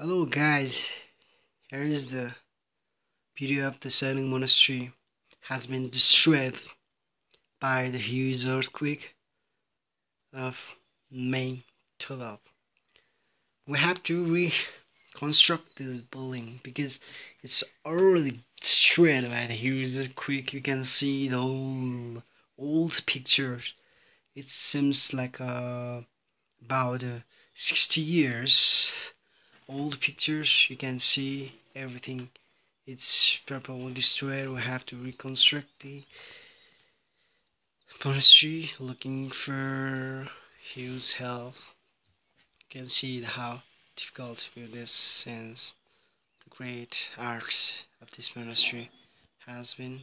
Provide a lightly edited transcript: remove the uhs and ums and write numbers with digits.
Hello guys, here is the video of the Saillung monastery has been destroyed by the huge earthquake of May 12. We have to reconstruct this building because it's already destroyed by the huge earthquake. You can see the old pictures. It seems like about 60 years old pictures. You can see everything. It's probably destroyed. We have to reconstruct the monastery, looking for huge help. You can see how difficult with this since the great arcs of this monastery has been